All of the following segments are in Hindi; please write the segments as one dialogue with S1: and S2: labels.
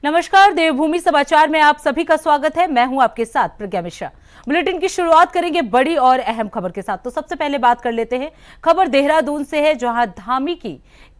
S1: नमस्कार, देवभूमि समाचार में आप सभी का स्वागत है। मैं हूं आपके साथ प्रज्ञा मिश्रा। बुलेटिन की शुरुआत करेंगे बड़ी और अहम खबर के साथ। तो सबसे पहले बात कर लेते हैं, खबर देहरादून से है, जहां धामी की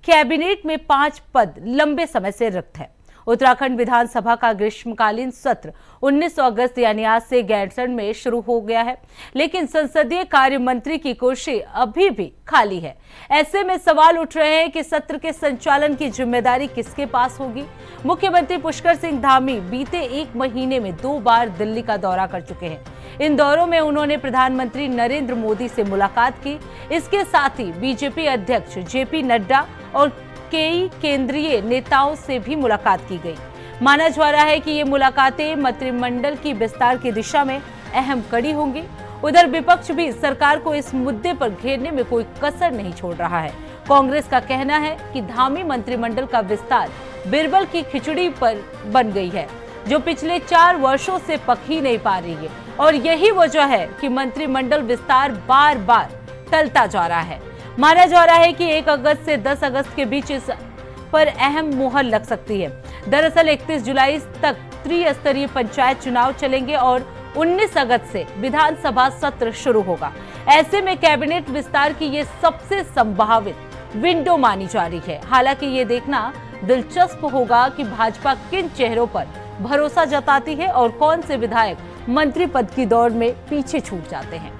S1: कैबिनेट में 5 पद लंबे समय से रिक्त है। उत्तराखंड विधानसभा का ग्रीष्मकालीन सत्र 19 अगस्त यानी आज से गैरसैंण में शुरू हो गया है, लेकिन संसदीय कार्य मंत्री की कुर्सी अभी भी खाली है। ऐसे में सवाल उठ रहे हैं कि सत्र के संचालन की जिम्मेदारी किसके पास होगी। मुख्यमंत्री पुष्कर सिंह धामी बीते 1 महीने में 2 बार दिल्ली का दौरा कर चुके हैं। इन दौरों में उन्होंने प्रधानमंत्री नरेंद्र मोदी से मुलाकात की। इसके साथ ही बीजेपी अध्यक्ष जेपी नड्डा और कई केंद्रीय नेताओं से भी मुलाकात की गई। माना जा रहा है कि ये मुलाकातें मंत्रिमंडल की विस्तार की दिशा में अहम कड़ी होंगी। उधर विपक्ष भी सरकार को इस मुद्दे पर घेरने में कोई कसर नहीं छोड़ रहा है। कांग्रेस का कहना है कि धामी मंत्रिमंडल का विस्तार बिरबल की खिचड़ी पर बन गई है, जो पिछले 4 वर्षों से पक ही नहीं पा रही है, और यही वजह है कि मंत्रिमंडल विस्तार बार बार टलता जा रहा है। माना जा रहा है कि 1 अगस्त से 10 अगस्त के बीच इस पर अहम मुहर लग सकती है। दरअसल 31 जुलाई तक त्रिस्तरीय पंचायत चुनाव चलेंगे और 19 अगस्त से विधानसभा सत्र शुरू होगा। ऐसे में कैबिनेट विस्तार की ये सबसे संभावित विंडो मानी जा रही है। हालांकि ये देखना दिलचस्प होगा कि भाजपा किन चेहरों पर भरोसा जताती है और कौन से विधायक मंत्री पद की दौड़ में पीछे छूट जाते हैं।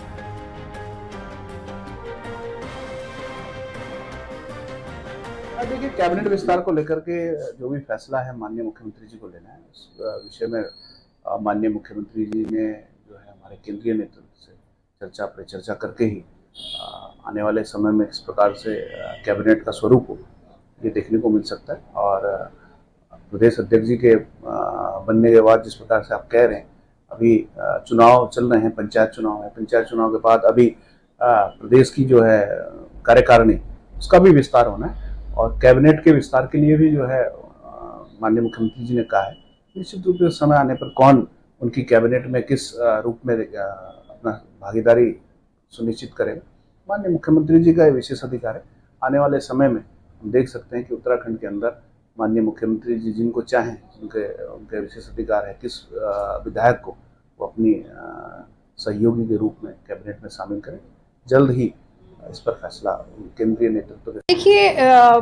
S2: देखिए, कैबिनेट विस्तार को लेकर के जो भी फैसला है माननीय मुख्यमंत्री जी को लेना है, उस विषय में माननीय मुख्यमंत्री जी ने जो है हमारे केंद्रीय नेतृत्व से चर्चा परिचर्चा करके ही आने वाले समय में किस प्रकार से कैबिनेट का स्वरूप हो, ये देखने को मिल सकता है। और प्रदेश अध्यक्ष जी के बनने के बाद जिस प्रकार से आप कह रहे हैं, अभी चुनाव चल रहे हैं, पंचायत चुनाव है, पंचायत चुनाव के बाद अभी प्रदेश की जो है कार्यकारिणी, उसका भी विस्तार होना है। और कैबिनेट के विस्तार के लिए भी जो है माननीय मुख्यमंत्री जी ने कहा है, निश्चित रूप से समय आने पर कौन उनकी कैबिनेट में किस रूप में अपना भागीदारी सुनिश्चित करेगा, माननीय मुख्यमंत्री जी का ये विशेष अधिकार है। आने वाले समय में हम देख सकते हैं कि उत्तराखंड के अंदर माननीय मुख्यमंत्री जी जिनको चाहें, उनके विशेष अधिकार है किस विधायक को वो अपनी सहयोगी के रूप में कैबिनेट में शामिल करें। जल्द ही इस पर फैसला केंद्रीय नेतृत्व।
S3: देखिए,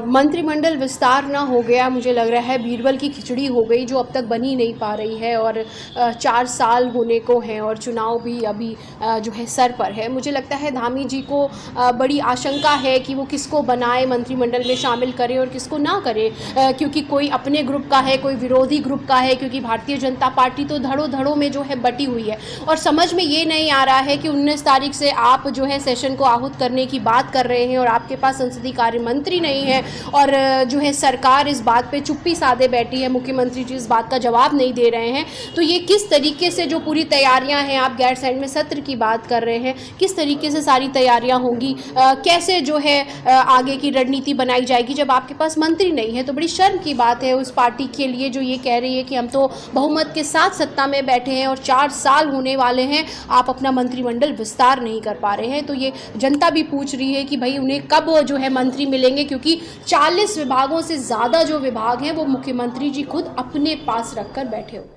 S3: मंत्रिमंडल विस्तार ना हो गया, मुझे लग रहा है बीरबल की खिचड़ी हो गई, जो अब तक बन ही नहीं पा रही है। और 4 साल होने को हैं और चुनाव भी अभी जो है सर पर है। मुझे लगता है धामी जी को बड़ी आशंका है कि वो किसको बनाए, मंत्रिमंडल में शामिल करे और किसको ना करे, क्योंकि कोई अपने ग्रुप का है, कोई विरोधी ग्रुप का है, क्योंकि भारतीय जनता पार्टी तो धड़ों धड़ों में जो है बटी हुई है। और समझ में ये नहीं आ रहा है कि 19 तारीख से आप जो है सेशन को आहूत करने की बात कर रहे हैं और आपके पास संसदीय कार्य मंत्री नहीं है, और जो है सरकार इस बात पे चुप्पी साधे बैठी है, मुख्यमंत्री जी इस बात का जवाब नहीं दे रहे हैं। तो ये किस तरीके से जो पूरी तैयारियां हैं, आप गैरसैंण में सत्र की बात कर रहे हैं, किस तरीके से सारी तैयारियां होंगी, कैसे जो है आगे की रणनीति बनाई जाएगी जब आपके पास मंत्री नहीं है। तो बड़ी शर्म की बात है उस पार्टी के लिए जो ये कह रही है कि हम तो बहुमत के साथ सत्ता में बैठे हैं और 4 साल होने वाले हैं, आप अपना मंत्रिमंडल विस्तार नहीं कर पा रहे हैं। तो ये जनता भी पूछ रही है कि भाई उन्हें कब जो है मंत्री मिलेंगे, क्योंकि 40 विभागों से ज़्यादा जो विभाग हैं वो मुख्यमंत्री जी खुद अपने पास रखकर बैठे हुए।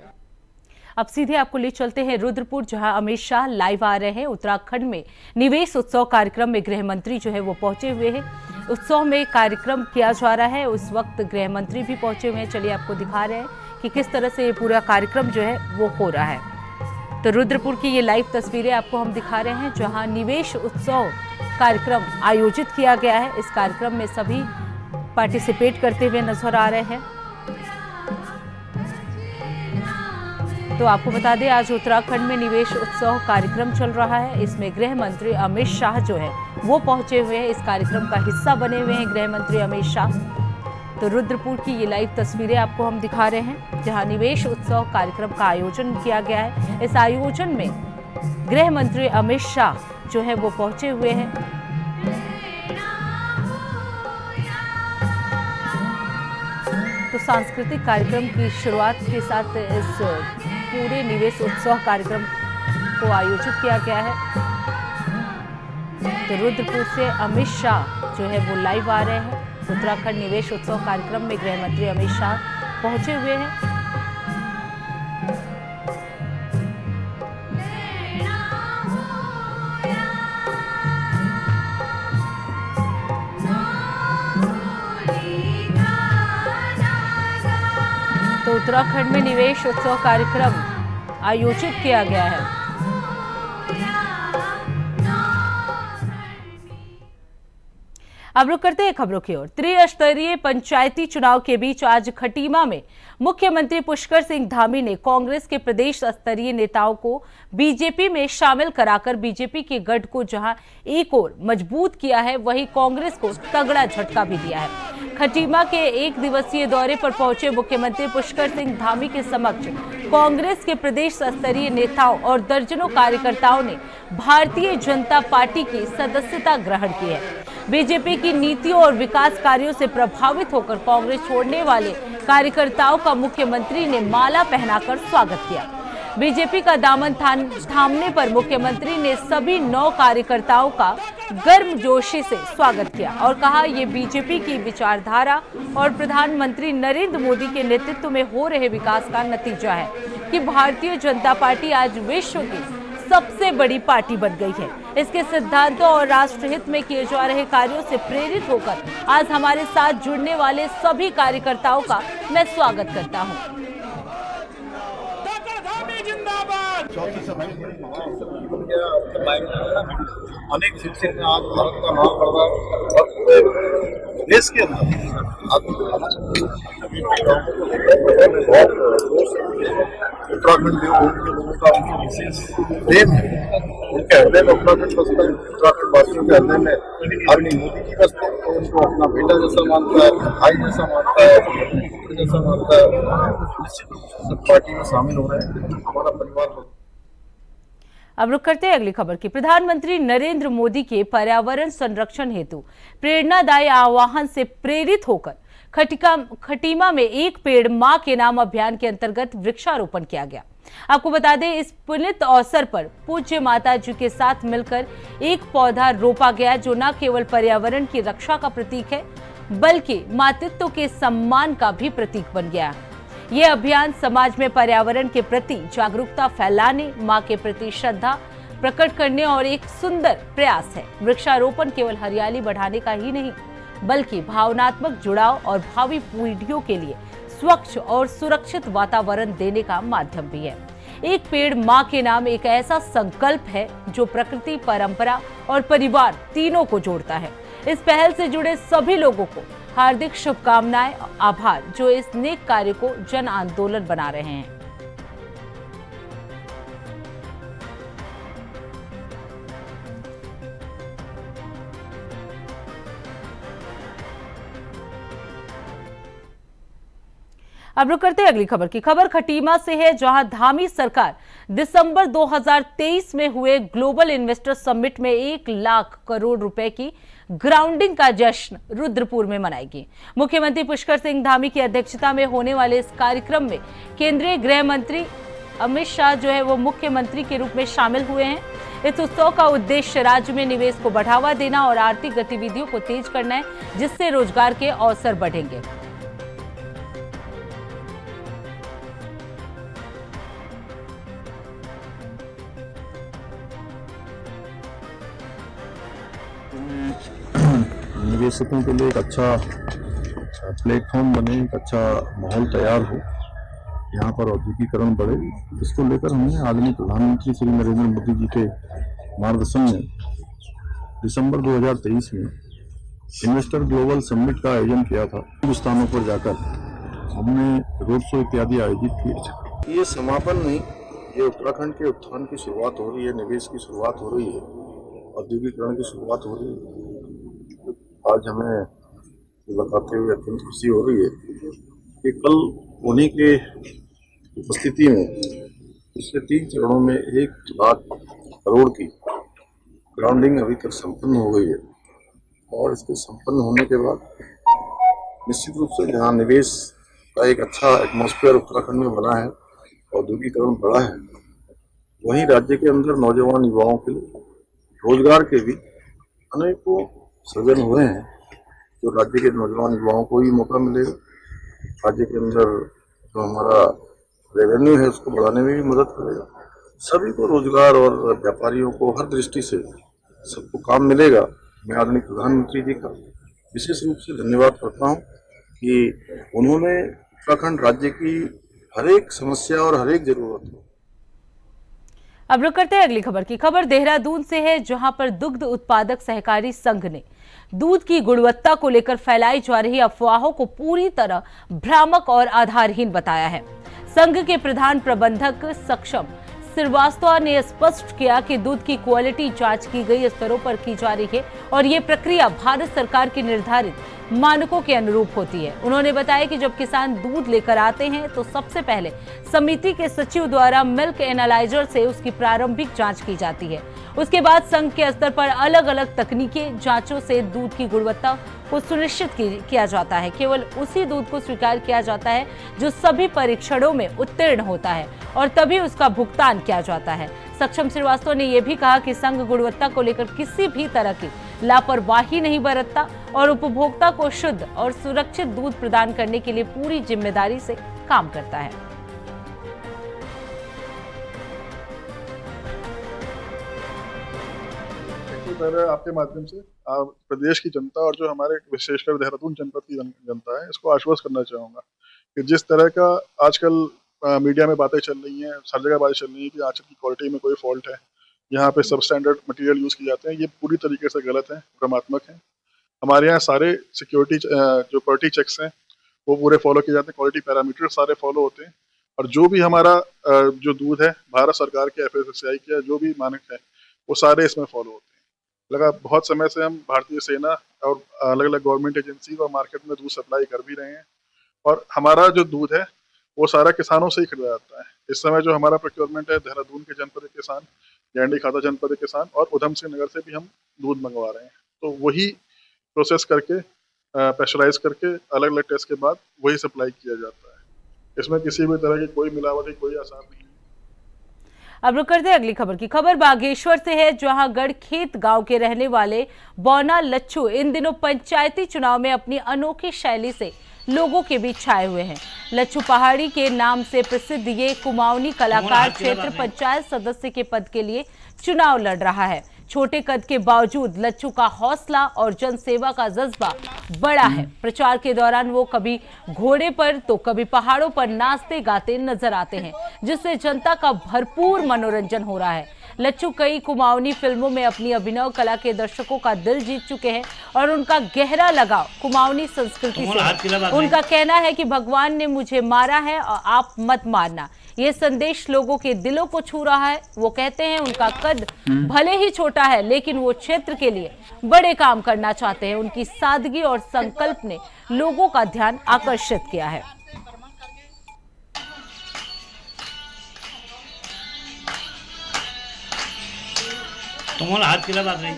S1: अब सीधे आपको ले चलते हैं रुद्रपुर, जहां अमित शाह लाइव आ रहे हैं। उत्तराखंड में निवेश उत्सव कार्यक्रम में गृह मंत्री जो है वो पहुंचे हुए हैं। उत्सव में कार्यक्रम किया जा रहा है, उस वक्त गृह मंत्री भी पहुंचे हुए हैं। चलिए आपको दिखा रहे हैं कि किस तरह से ये पूरा कार्यक्रम जो है वो हो रहा है। तो रुद्रपुर की ये लाइव तस्वीरें आपको हम दिखा रहे हैं, जहां निवेश उत्सव कार्यक्रम आयोजित किया गया है। इस कार्यक्रम में सभी पार्टिसिपेट करते हुए नजर आ रहे हैं। तो आपको बता दें, आज उत्तराखंड में निवेश उत्सव कार्यक्रम चल रहा है। इसमें गृह मंत्री अमित शाह जो है वो पहुंचे हुए हैं, इस कार्यक्रम का हिस्सा बने हुए हैं गृह मंत्री अमित शाह। तो रुद्रपुर की ये लाइव तस्वीरें आपको हम दिखा रहे हैं, जहां निवेश उत्सव कार्यक्रम का आयोजन किया गया है। इस आयोजन में गृह मंत्री अमित शाह जो है वो पहुंचे हुए हैं। सांस्कृतिक कार्यक्रम की शुरुआत के साथ इस पूरे निवेश उत्सव कार्यक्रम को आयोजित किया गया है। तो रुद्रपुर से अमित शाह जो है वो लाइव आ रहे हैं। उत्तराखंड निवेश उत्सव कार्यक्रम में गृह मंत्री अमित शाह पहुंचे हुए हैं। तो उत्तराखंड में निवेश उत्सव कार्यक्रम आयोजित किया गया है। अब रुक करते हैं खबरों की ओर। त्रिस्तरीय पंचायती चुनाव के बीच आज खटीमा में मुख्यमंत्री पुष्कर सिंह धामी ने कांग्रेस के प्रदेश स्तरीय नेताओं को बीजेपी में शामिल कराकर बीजेपी के गढ़ को जहां एक ओर मजबूत किया है, वहीं कांग्रेस को तगड़ा झटका भी दिया है। खटीमा के एक दिवसीय दौरे पर पहुंचे मुख्यमंत्री पुष्कर सिंह धामी के समक्ष कांग्रेस के प्रदेश स्तरीय नेताओं और दर्जनों कार्यकर्ताओं ने भारतीय जनता पार्टी की सदस्यता ग्रहण की है। बीजेपी की नीतियों और विकास कार्यों से प्रभावित होकर कांग्रेस छोड़ने वाले कार्यकर्ताओं का मुख्यमंत्री ने माला पहनाकर स्वागत किया। बीजेपी का दामन थामने पर मुख्यमंत्री ने सभी 9 कार्यकर्ताओं का गर्मजोशी से स्वागत किया और कहा, ये बीजेपी की विचारधारा और प्रधानमंत्री नरेंद्र मोदी के नेतृत्व में हो रहे विकास का नतीजा है कि भारतीय जनता पार्टी आज विश्व की सबसे बड़ी पार्टी बन गई है। इसके सिद्धांतों और राष्ट्रहित में किए जा रहे कार्यों से प्रेरित होकर आज हमारे साथ जुड़ने वाले सभी कार्यकर्ताओं का मैं स्वागत करता हूं।
S4: अनेक सिलसिले में आज भारत का नाम बढ़ रहा है और पूरे देश के अंदर उत्तराखंड के लोगों का उनकी विशेष प्रेम है। उनके हृदय में उत्तराखंड बसता है, उत्तराखंड वासियों के हृदय में अरविंद मोदी जी बसते हैं। तो उनको अपना बेटा जैसा मानता है, भाई जैसा मानता है, पुत्र जैसा मानता है। निश्चित रूप से सब पार्टी में शामिल हो रहे हैं, हमारा परिवार।
S1: अब रुक करते हैं अगली खबर की। प्रधानमंत्री नरेंद्र मोदी के पर्यावरण संरक्षण हेतु प्रेरणादायी आह्वान से प्रेरित होकर खटीमा में एक पेड़ मां के नाम अभियान के अंतर्गत वृक्षारोपण किया गया। आपको बता दें, इस पुनीत अवसर पर पूज्य माता जी के साथ मिलकर एक पौधा रोपा गया, जो न केवल पर्यावरण की रक्षा का प्रतीक है बल्कि मातृत्व के सम्मान का भी प्रतीक बन गया। ये अभियान समाज में पर्यावरण के प्रति जागरूकता फैलाने, मां के प्रति श्रद्धा प्रकट करने और एक सुंदर प्रयास है। वृक्षारोपण केवल हरियाली बढ़ाने का ही नहीं बल्कि भावनात्मक जुड़ाव और भावी पीढ़ियों के लिए स्वच्छ और सुरक्षित वातावरण देने का माध्यम भी है। एक पेड़ मां के नाम एक ऐसा संकल्प है जो प्रकृति, परंपरा और परिवार तीनों को जोड़ता है। इस पहल से जुड़े सभी लोगों को हार्दिक शुभकामनाएं, आभार जो इस नेक कार्य को जन आंदोलन बना रहे हैं। अब रुक करते हैं अगली खबर की। खबर खटीमा से है, जहां धामी सरकार दिसंबर 2023 में हुए ग्लोबल इन्वेस्टर समिट में 1 लाख करोड़ रुपए की ग्राउंडिंग का जश्न रुद्रपुर में मनाएगी। मुख्यमंत्री पुष्कर सिंह धामी की अध्यक्षता में होने वाले इस कार्यक्रम में केंद्रीय गृह मंत्री अमित शाह जो है वो मुख्यमंत्री के रूप में शामिल हुए हैं। इस उत्सव का उद्देश्य राज्य में निवेश को बढ़ावा देना और आर्थिक गतिविधियों को तेज करना है, जिससे रोजगार के अवसर बढ़ेंगे।
S4: निवेशकों के लिए एक अच्छा प्लेटफॉर्म बने, एक अच्छा माहौल तैयार हो, यहाँ पर औद्योगिकरण बढ़े। इसको लेकर हमने आदरणीय प्रधानमंत्री श्री नरेंद्र मोदी जी के मार्गदर्शन में दिसंबर 2023 में इन्वेस्टर ग्लोबल समिट का आयोजन किया था। कुछ स्थानों पर जाकर हमने रोड शो इत्यादि आयोजित किए। ये समापन नहीं, ये उत्तराखंड के उत्थान की शुरुआत हो रही है, निवेश की शुरुआत हो रही है, औद्योगिकरण की शुरुआत हो रही है। आज हमें बताते हुए अत्यंत खुशी हो रही है कि कल उन्हीं के उपस्थिति में पिछले 3 चरणों में 1 लाख करोड़ की ग्राउंडिंग अभी तक संपन्न हो गई है। और इसके संपन्न होने के बाद निश्चित रूप से जहाँ निवेश का एक अच्छा एटमॉस्फेयर उत्तराखंड में बना है, औद्योगिकरण बढ़ा है, वहीं राज्य के अंदर नौजवान युवाओं के लिए रोजगार के भी अनेकों सृजन हुए हैं। जो राज्य के नौजवान युवाओं को भी मौका मिलेगा, राज्य के अंदर जो हमारा रेवेन्यू है उसको बढ़ाने में भी मदद करेगा, सभी को रोजगार और व्यापारियों को हर दृष्टि से सबको काम मिलेगा। मैं आदरणीय प्रधानमंत्री जी का विशेष रूप से धन्यवाद करता हूँ कि उन्होंने उत्तराखंड राज्य की हर एक समस्या और हर एक जरूरत को।
S1: अब रुक करते हैं अगली खबर की। खबर देहरादून से है, जहां पर दुग्ध उत्पादक सहकारी संघ ने दूध की गुणवत्ता को लेकर फैलाई जा रही अफवाहों को पूरी तरह भ्रामक और आधारहीन बताया है। संघ के प्रधान प्रबंधक सक्षम श्रीवास्तव ने स्पष्ट किया कि दूध की क्वालिटी जांच की गई स्तरों पर की जा रही है और ये प्रक्रिया भारत सरकार के निर्धारित मानकों के अनुरूप होती है। उन्होंने बताया कि जब किसान दूध लेकर आते हैं तो सबसे पहले समिति के सचिव द्वारा मिल्क एनालाइजर से उसकी प्रारंभिक जांच की जाती है। उसके बाद संघ के स्तर पर अलग अलग तकनीकी जांचों से दूध की गुणवत्ता को सुनिश्चित किया जाता है। केवल उसी दूध को स्वीकार किया जाता है जो सभी परीक्षणों में उत्तीर्ण होता है और तभी उसका भुगतान किया जाता है। सक्षम श्रीवास्तव ने यह भी कहा कि संघ गुणवत्ता को लेकर किसी भी तरह की लापरवाही नहीं बरतता और उपभोक्ता को शुद्ध और सुरक्षित दूध प्रदान करने के लिए पूरी जिम्मेदारी से काम करता है।
S5: पहले आपके माध्यम से प्रदेश की जनता और जो हमारे विशेषकर देहरादून जनपद की जनता है, इसको आश्वस्त करना चाहूँगा कि जिस तरह का आजकल मीडिया में बातें चल रही हैं, हर जगह बातें चल रही हैं कि आंचल की क्वालिटी में कोई फॉल्ट है, यहाँ पे सब स्टैंडर्ड मटेरियल यूज़ किए जाते हैं, ये पूरी तरीके से गलत है, भ्रमात्मक है। हमारे यहाँ सारे सिक्योरिटी जो क्वालिटी चेक्स हैं वो पूरे फॉलो किए जाते हैं, क्वालिटी पैरामीटर सारे फॉलो होते हैं और जो भी हमारा जो दूध है भारत सरकार के FSSAI के जो भी मानक है वो सारे इसमें फॉलो होते हैं। लगा बहुत समय से हम भारतीय सेना और अलग अलग गवर्नमेंट एजेंसी और मार्केट में दूध सप्लाई कर भी रहे हैं और हमारा जो दूध है वो सारा किसानों से ही खरीदा जाता है। इस समय जो हमारा प्रोक्योरमेंट है, देहरादून के जनपद के किसान, गैंडी खाता जनपद के किसान और उधम सिंह नगर से भी हम दूध मंगवा रहे हैं, तो वही प्रोसेस करके प्रेशराइज करके अलग अलग टेस्ट के बाद वही सप्लाई किया जाता है। इसमें किसी भी तरह की कोई मिलावट कोई आसार नहीं।
S1: अब रुक करते हैं अगली खबर की। खबर बागेश्वर से है, जहां गढ़खेत गांव के रहने वाले बौना लच्छू इन दिनों पंचायती चुनाव में अपनी अनोखी शैली से लोगों के बीच छाए हुए हैं। लच्छू पहाड़ी के नाम से प्रसिद्ध ये कुमाऊनी कलाकार क्षेत्र पंचायत सदस्य के पद के लिए चुनाव लड़ रहा है। छोटे कद के बावजूद लच्छू का हौसला और जनसेवा का जज्बा बड़ा है। प्रचार के दौरान वो कभी घोड़े पर तो कभी पहाड़ों पर नाचते गाते नजर आते हैं, जिससे जनता का भरपूर मनोरंजन हो रहा है। लच्छू कई कुमाऊनी फिल्मों में अपनी अभिनय कला के दर्शकों का दिल जीत चुके हैं और उनका गहरा लगाव कुमाऊनी संस्कृति से है। उनका कहना है कि भगवान ने मुझे मारा है और आप मत मारना। ये संदेश लोगों के दिलों को छू रहा है। वो कहते हैं उनका कद भले ही छोटा है, लेकिन वो क्षेत्र के लिए बड़े काम करना चाहते हैं। उनकी सादगी और संकल्प ने लोगों का ध्यान आकर्षित किया है।
S6: तुम्हारा हाथ किला बात नहीं।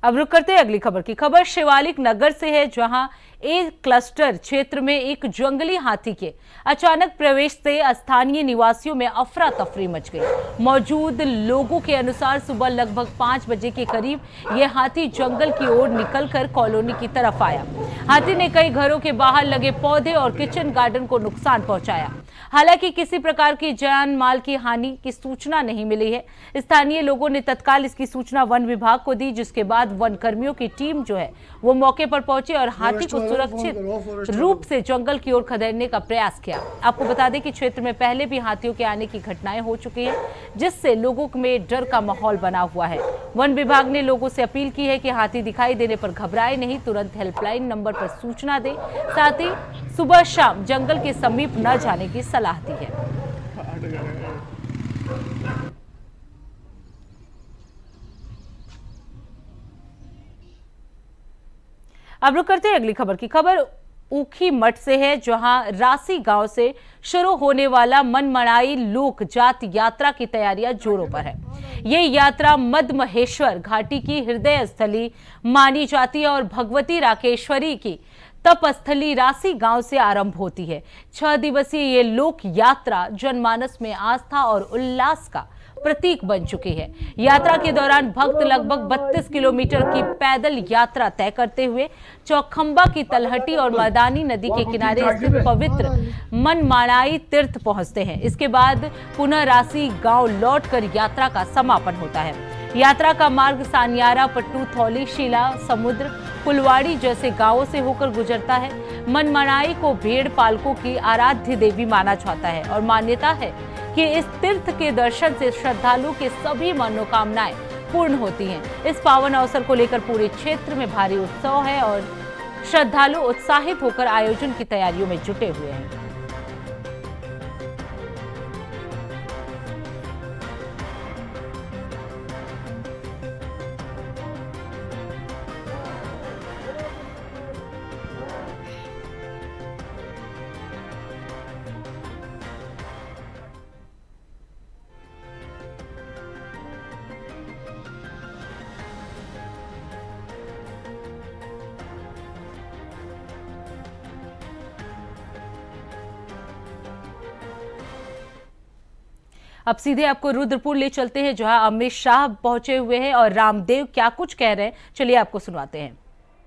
S1: अब रुक करते हैं अगली खबर की। खबर शिवालिक नगर से है, जहां एक क्लस्टर क्षेत्र में एक जंगली हाथी के अचानक प्रवेश से स्थानीय निवासियों में अफरा तफरी मच गई। मौजूद लोगों के अनुसार सुबह लगभग 5 बजे के करीब यह हाथी जंगल की ओर निकलकर कॉलोनी की तरफ आया। हाथी ने कई घरों के बाहर लगे पौधे और किचन गार्डन को नुकसान पहुंचाया। हालांकि किसी प्रकार की जान माल की हानि की सूचना नहीं मिली है। स्थानीय लोगों ने तत्काल इसकी सूचना वन विभाग को दी, जिसके बाद वन कर्मियों की टीम जो है वो मौके पर पहुंची और हाथी को सुरक्षित रूप से जंगल की ओर खदेड़ने का प्रयास किया। आपको बता दें कि क्षेत्र में पहले भी हाथियों के आने की घटनाएं हो चुकी हैं, जिससे लोगों में डर का माहौल बना हुआ है। वन विभाग ने लोगों से अपील की है कि हाथी दिखाई देने पर घबराए नहीं, तुरंत हेल्पलाइन नंबर पर सूचना दें। साथ ही सुबह शाम जंगल के समीप न जाने की सलाह दी है। अब रुक करते हैं अगली खबर की। खबर ऊखी मठ से है, जहां रासी गांव से शुरू होने वाला मनमनाई लोक जात यात्रा की तैयारियां जोरों पर है। ये यात्रा मद महेश्वर घाटी की हृदय स्थली मानी जाती है और भगवती राकेश्वरी की तपस्थली रासी गांव से आरंभ होती है। 6 दिवसीय ये लोक यात्रा जनमानस में आस्था और उल्लास का प्रतीक बन चुकी है। यात्रा के दौरान भक्त लगभग 32 किलोमीटर की पैदल यात्रा तय करते हुए चौखंबा की तलहटी और मदानी नदी के किनारे स्थित पवित्र मनमाड़ाई तीर्थ पहुंचते हैं। इसके बाद पुनः रासी गांव लौटकर यात्रा का समापन होता है। यात्रा का मार्ग सानियारा, पट्टू, थौली, शीला, समुद्र, फुलवाड़ी जैसे गांवों से होकर गुजरता है। मनमाड़ाई को भेड़ पालकों की आराध्य देवी माना जाता है और मान्यता है कि इस तीर्थ के दर्शन से श्रद्धालुओं के सभी मनोकामनाएं पूर्ण होती हैं। इस पावन अवसर को लेकर पूरे क्षेत्र में भारी उत्सव है और श्रद्धालु उत्साहित होकर आयोजन की तैयारियों में जुटे हुए हैं। अब सीधे आपको रुद्रपुर ले चलते हैं, जहां अमित शाह पहुंचे हुए हैं और रामदेव क्या कुछ कह रहे हैं, चलिए आपको सुनवाते हैं।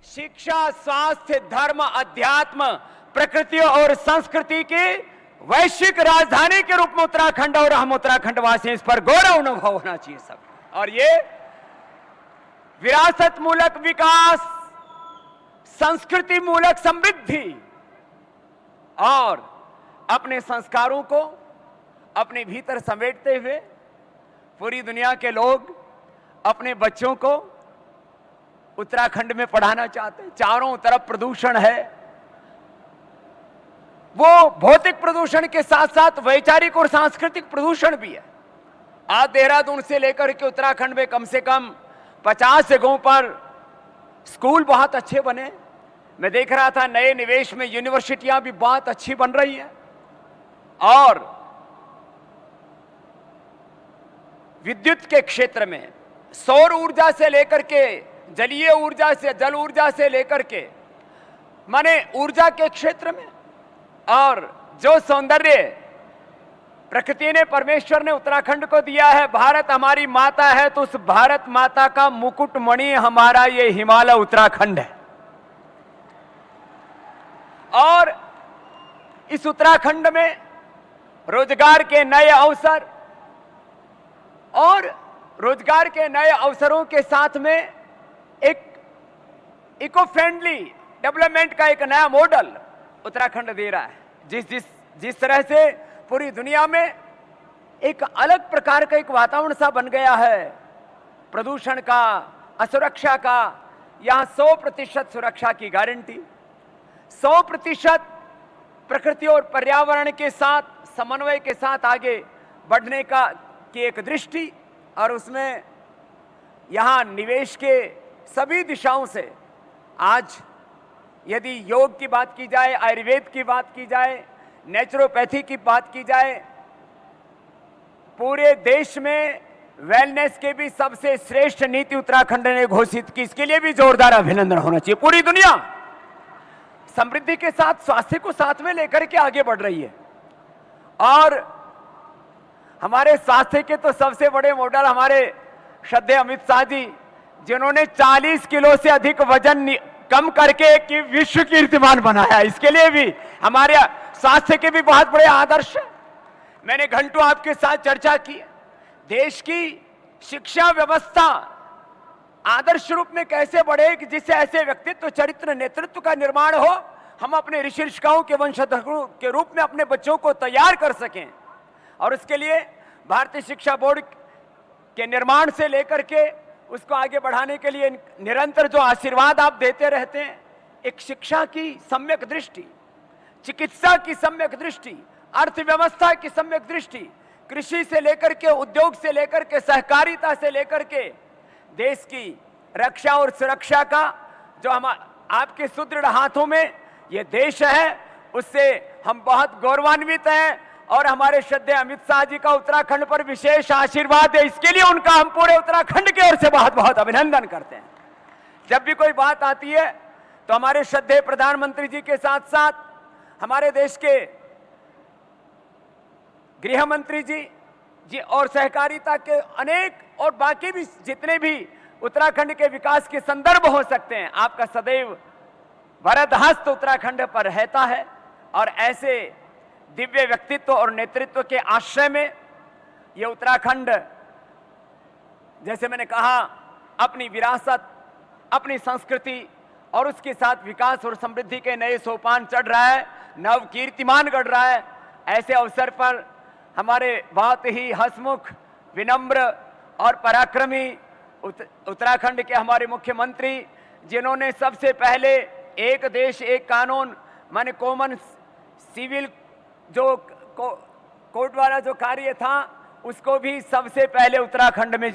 S7: शिक्षा, स्वास्थ्य, धर्म, अध्यात्म, प्रकृति और संस्कृति की वैश्विक राजधानी के रूप में उत्तराखंड और हम उत्तराखंड वासी इस पर गौरव अनुभव होना चाहिए सब। और ये विरासत मूलक विकास, संस्कृति मूलक समृद्धि और अपने संस्कारों को अपने भीतर समेटते हुए पूरी दुनिया के लोग अपने बच्चों को उत्तराखंड में पढ़ाना चाहते हैं। चारों तरफ प्रदूषण है, वो भौतिक प्रदूषण के साथ साथ वैचारिक और सांस्कृतिक प्रदूषण भी है। आज देहरादून से लेकर के उत्तराखंड में कम से कम 50 जगहों पर स्कूल बहुत अच्छे बने। मैं देख रहा था नए निवेश में यूनिवर्सिटियां भी बहुत अच्छी बन रही है और विद्युत के क्षेत्र में सौर ऊर्जा से लेकर के जलीय ऊर्जा से, जल ऊर्जा से लेकर के माने ऊर्जा के क्षेत्र में और जो सौंदर्य प्रकृति ने, परमेश्वर ने उत्तराखंड को दिया है। भारत हमारी माता है तो उस भारत माता का मुकुटमणि हमारा ये हिमालय उत्तराखंड है। और इस उत्तराखंड में रोजगार के नए अवसर और रोजगार के नए अवसरों के साथ में एक इको फ्रेंडली डेवलपमेंट का एक नया मॉडल उत्तराखंड दे रहा है। जिस तरह से पूरी दुनिया में एक अलग प्रकार का एक वातावरण सा बन गया है प्रदूषण का, असुरक्षा का, यहां 100% सुरक्षा की गारंटी, 100% प्रकृति और पर्यावरण के साथ समन्वय के साथ आगे बढ़ने का की एक दृष्टि और उसमें यहां निवेश के सभी दिशाओं से आज यदि योग की बात की जाए, आयुर्वेद की बात की जाए, नेचुरोपैथी की बात की जाए, पूरे देश में वेलनेस के भी सबसे श्रेष्ठ नीति उत्तराखंड ने घोषित की। इसके लिए भी जोरदार अभिनंदन होना चाहिए। पूरी दुनिया समृद्धि के साथ स्वास्थ्य को साथ में लेकर के आगे बढ़ रही है और हमारे स्वास्थ्य के तो सबसे बड़े मॉडल हमारे श्रद्धेय अमित शाह जी, जिन्होंने 40 किलो से अधिक वजन कम करके कि विश्व कीर्तिमान बनाया। इसके लिए भी हमारे स्वास्थ्य के भी बहुत बड़े आदर्श हैं। मैंने घंटों आपके साथ चर्चा की देश की शिक्षा व्यवस्था आदर्श रूप में कैसे बढ़े कि जिससे ऐसे व्यक्तित्व, चरित्र, नेतृत्व का निर्माण हो। हम अपने ऋषि ऋषिकाओं के वंशधरों के रूप में अपने बच्चों को तैयार कर सकें और उसके लिए भारतीय शिक्षा बोर्ड के निर्माण से लेकर के उसको आगे बढ़ाने के लिए निरंतर जो आशीर्वाद आप देते रहते हैं, एक शिक्षा की सम्यक दृष्टि, चिकित्सा की सम्यक दृष्टि, अर्थव्यवस्था की सम्यक दृष्टि, कृषि से लेकर के उद्योग से लेकर के सहकारिता से लेकर के देश की रक्षा और सुरक्षा का जो हम आपके सुदृढ़ हाथों में ये देश है उससे हम बहुत गौरवान्वित हैं और हमारे श्रद्धेय अमित शाह जी का उत्तराखंड पर विशेष आशीर्वाद है, इसके लिए उनका हम पूरे उत्तराखंड की ओर से बहुत बहुत अभिनंदन करते हैं। जब भी कोई बात आती है तो हमारे श्रद्धेय प्रधानमंत्री जी के साथ साथ हमारे देश के गृह मंत्री जी और सहकारिता के अनेक और बाकी भी जितने भी उत्तराखंड के विकास के संदर्भ हो सकते हैं, आपका सदैव वरद हस्त उत्तराखंड पर रहता है। और ऐसे दिव्य व्यक्तित्व और नेतृत्व के आश्रय में ये उत्तराखंड, जैसे मैंने कहा, अपनी विरासत, अपनी संस्कृति और उसके साथ विकास और समृद्धि के नए सोपान चढ़ रहा है, नव कीर्तिमान गढ़ रहा है। ऐसे अवसर पर हमारे बहुत ही हंसमुख, विनम्र और पराक्रमी उत्तराखंड के हमारे मुख्यमंत्री, जिन्होंने सबसे पहले एक देश एक कानून माने कॉमन सिविल जो कोर्ट वाला जो कार्य था उसको भी सबसे पहले उत्तराखंड में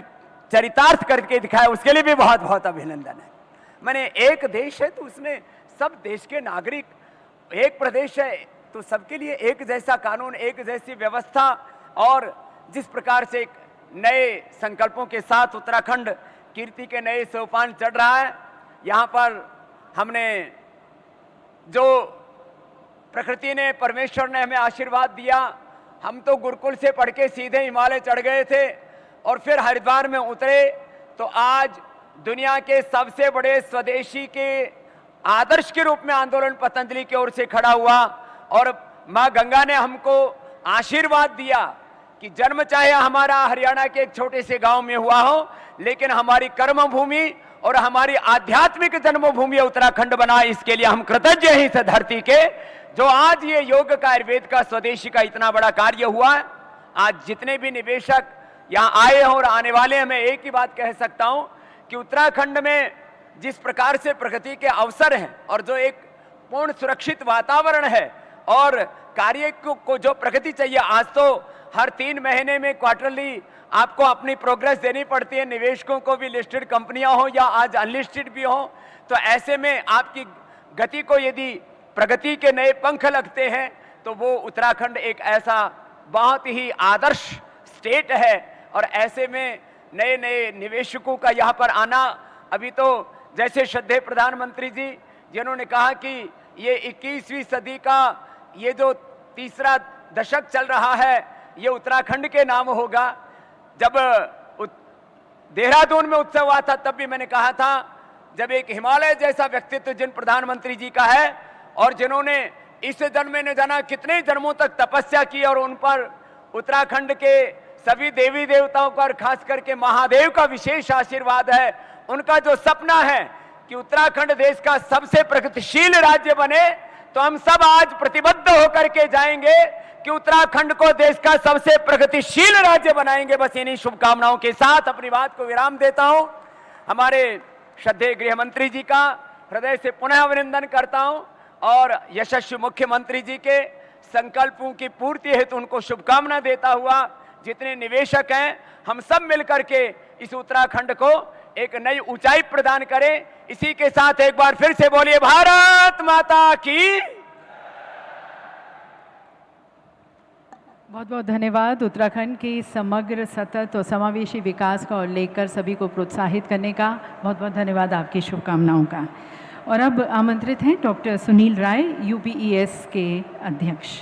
S7: चरितार्थ करके दिखाया, उसके लिए भी बहुत बहुत अभिनंदन है। माने एक देश है तो उसमें सब देश के नागरिक, एक प्रदेश है तो सबके लिए एक जैसा कानून, एक जैसी व्यवस्था, और जिस प्रकार से एक नए संकल्पों के साथ उत्तराखंड कीर्ति के नए सोपान चढ़ रहा है। यहाँ पर हमने जो प्रकृति ने, परमेश्वर ने हमें आशीर्वाद दिया, हम तो गुरुकुल से पढ़ के सीधे हिमालय चढ़ गए थे और फिर हरिद्वार में उतरे तो आज दुनिया के सबसे बड़े स्वदेशी के आदर्श के रूप में आंदोलन पतंजलि की ओर से खड़ा हुआ और मां गंगा ने हमको आशीर्वाद दिया कि जन्म चाहे हमारा हरियाणा के एक छोटे से गांव में हुआ हो, लेकिन हमारी कर्म भूमि और हमारी आध्यात्मिक जन्मभूमि उत्तराखंड बना। इसके लिए हम कृतज्ञ हैं इस धरती के, जो आज ये योग का, आयुर्वेद का, स्वदेशी का इतना बड़ा कार्य हुआ है। आज जितने भी निवेशक यहाँ आए हैं और आने वाले हैं, मैं एक ही बात कह सकता हूं कि उत्तराखंड में जिस प्रकार से प्रगति के अवसर हैं और जो एक पूर्ण सुरक्षित वातावरण है और कार्य को जो प्रगति चाहिए, आज तो हर 3 महीने में क्वार्टरली आपको अपनी प्रोग्रेस देनी पड़ती है, निवेशकों को भी, लिस्टेड कंपनियां हो या आज अनलिस्टेड भी हो। तो ऐसे में आपकी गति को यदि प्रगति के नए पंख लगते हैं तो वो उत्तराखंड एक ऐसा बहुत ही आदर्श स्टेट है। और ऐसे में नए नए निवेशकों का यहाँ पर आना, अभी तो जैसे श्रद्धेय प्रधानमंत्री जी जिन्होंने कहा कि ये 21वीं सदी का ये जो तीसरा दशक चल रहा है ये उत्तराखंड के नाम होगा। जब देहरादून में उत्सव हुआ था तब भी मैंने कहा था, जब एक हिमालय जैसा व्यक्तित्व जिन प्रधानमंत्री जी का है और जिन्होंने इस जन्म में न जाना कितने जन्मों तक तपस्या की और उन पर उत्तराखंड के सभी देवी देवताओं पर, खास करके महादेव का विशेष आशीर्वाद है। उनका जो सपना है कि उत्तराखंड देश का सबसे प्रगतिशील राज्य बने, तो हम सब आज प्रतिबद्ध होकर के जाएंगे कि उत्तराखंड को देश का सबसे प्रगतिशील राज्य बनाएंगे। बस इन्हीं शुभकामनाओं के साथ अपनी बात को विराम देता हूं। हमारे श्रद्धेय गृह मंत्री जी का हृदय से पुनः अभिनंदन करता हूं और यशस्वी मुख्यमंत्री जी के संकल्पों की पूर्ति हेतु उनको शुभकामना देता हुआ, जितने निवेशक हैं हम सब मिलकर के इस उत्तराखंड को एक नई ऊंचाई प्रदान करें। इसी के साथ एक बार फिर से बोलिए भारत माता की।
S8: बहुत बहुत धन्यवाद। उत्तराखंड के समग्र, सतत और समावेशी विकास का और लेकर सभी को प्रोत्साहित करने का बहुत बहुत धन्यवाद, आपकी शुभकामनाओं का। और अब आमंत्रित हैं डॉक्टर सुनील राय, UPES के अध्यक्ष।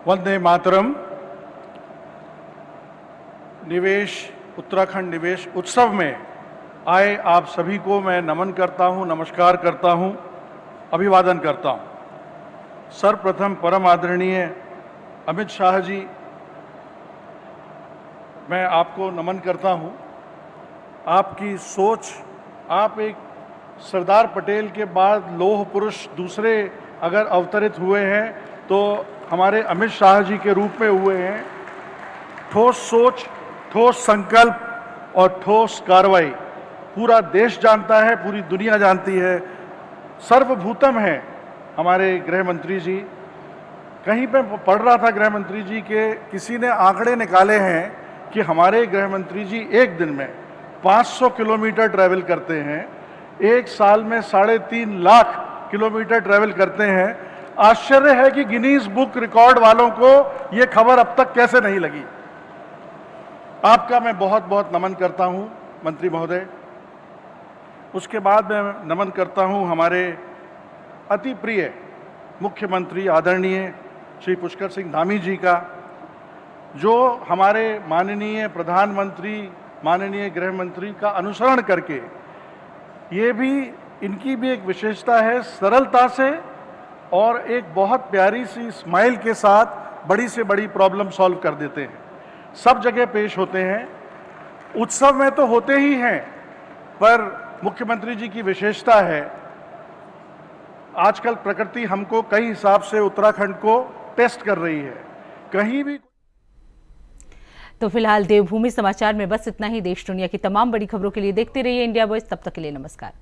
S9: वंदे मातरम। निवेश, उत्तराखंड निवेश उत्सव में आए आप सभी को मैं नमन करता हूं, नमस्कार करता हूं, अभिवादन करता हूं। सर्वप्रथम परम आदरणीय अमित शाह जी, मैं आपको नमन करता हूं। आपकी सोच, आप एक सरदार पटेल के बाद लौह पुरुष दूसरे अगर अवतरित हुए हैं तो हमारे अमित शाह जी के रूप में हुए हैं। ठोस सोच, ठोस संकल्प और ठोस कार्रवाई पूरा देश जानता है, पूरी दुनिया जानती है। सर्वभूतम है हमारे गृह मंत्री जी। कहीं पे पढ़ रहा था गृह मंत्री जी के, किसी ने आंकड़े निकाले हैं कि हमारे गृह मंत्री जी एक दिन में 500 किलोमीटर ट्रैवल करते हैं, एक साल में 3.5 लाख किलोमीटर ट्रैवल करते हैं। आश्चर्य है कि गिनीज बुक रिकॉर्ड वालों को यह खबर अब तक कैसे नहीं लगी। आपका मैं बहुत बहुत नमन करता हूं मंत्री महोदय। उसके बाद मैं नमन करता हूं हमारे अति प्रिय मुख्यमंत्री आदरणीय श्री पुष्कर सिंह धामी जी का, जो हमारे माननीय प्रधानमंत्री, माननीय गृह मंत्री का अनुसरण करके, ये भी इनकी भी एक विशेषता है, सरलता से और एक बहुत प्यारी सी स्माइल के साथ बड़ी से बड़ी प्रॉब्लम सॉल्व कर देते हैं। सब जगह पेश होते हैं, उत्सव में तो होते ही हैं, पर मुख्यमंत्री जी की विशेषता है, आजकल प्रकृति हमको कई हिसाब से उत्तराखंड को टेस्ट कर रही है। कहीं भी
S1: तो फिलहाल देवभूमि समाचार में बस इतना ही। देश दुनिया की तमाम बड़ी खबरों के लिए देखते रहिए इंडिया वॉइस। तब तक के लिए नमस्कार।